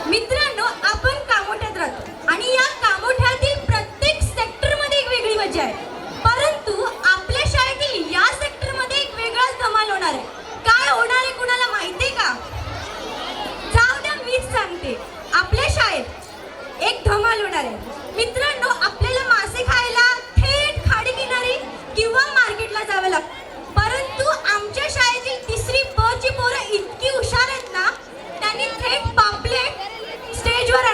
मित्रांनो, आपण कामोठ्यात राहतो आणि या कामोठ्यातील प्रत्येक सेक्टरमध्ये एक वेगळी मजा आहे. परंतु आपल्या शाळेतील या सेक्टरमध्ये एक वेगळाच धमाल होणार आहे. काय होणार आहे कुणाला माहितीये का? जाऊ द्या, मीच सांगते. आपल्या शाळेत एक धमाल होणार आहे. मित्रांनो, आपल्याला मासे खायला थेट खाडी किनारी किंवा मार्केटला जावं लागतं. परंतु आमच्या शाळेतील 3री ब ची पोरं इतकी हुशार आहेत ना, त्यांनी थेट पापलेट स्टेजवर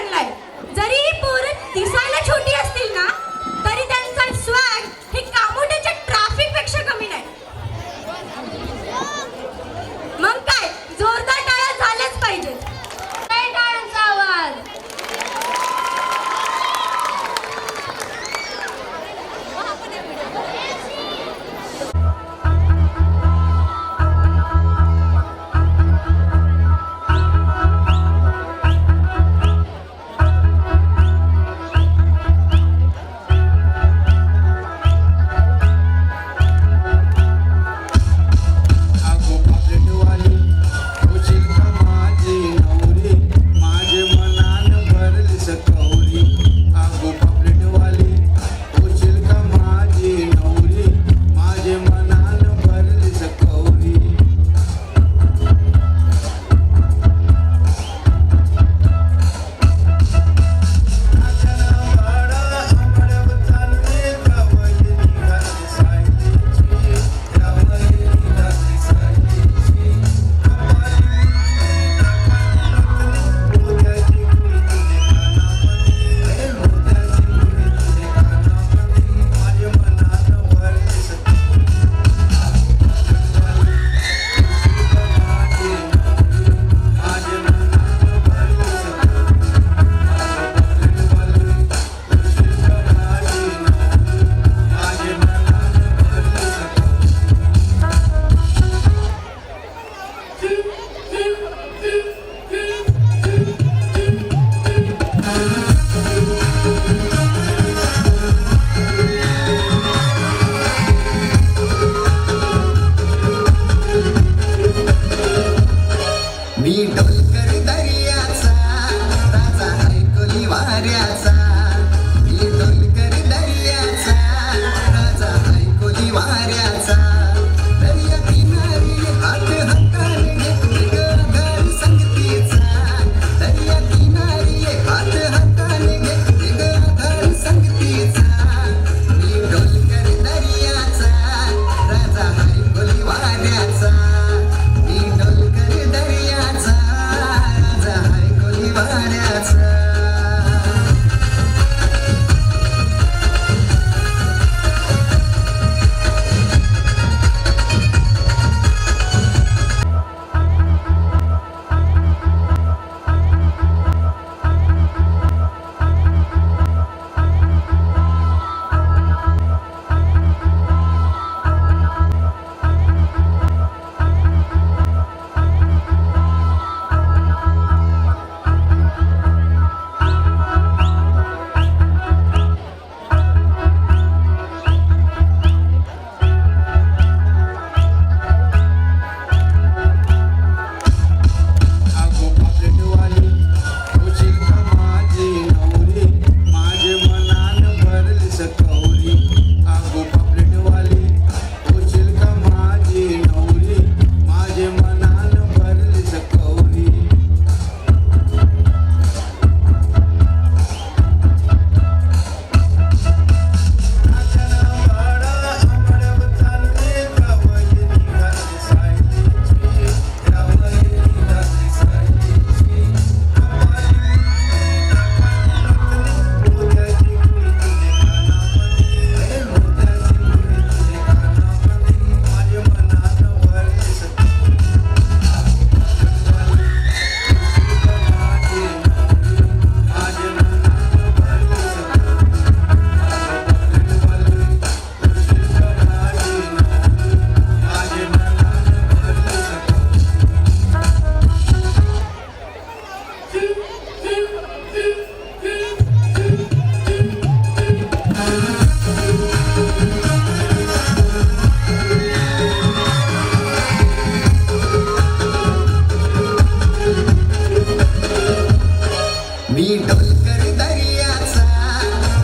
मी ढोलकर दर्याचा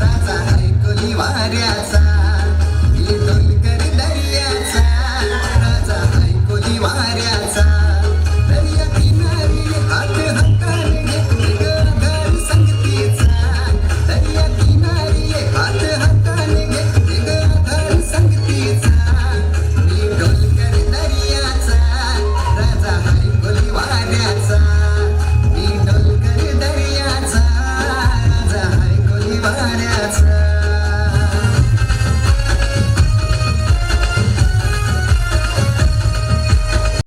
राजा ऐकली वाऱ्याचा मी ढोल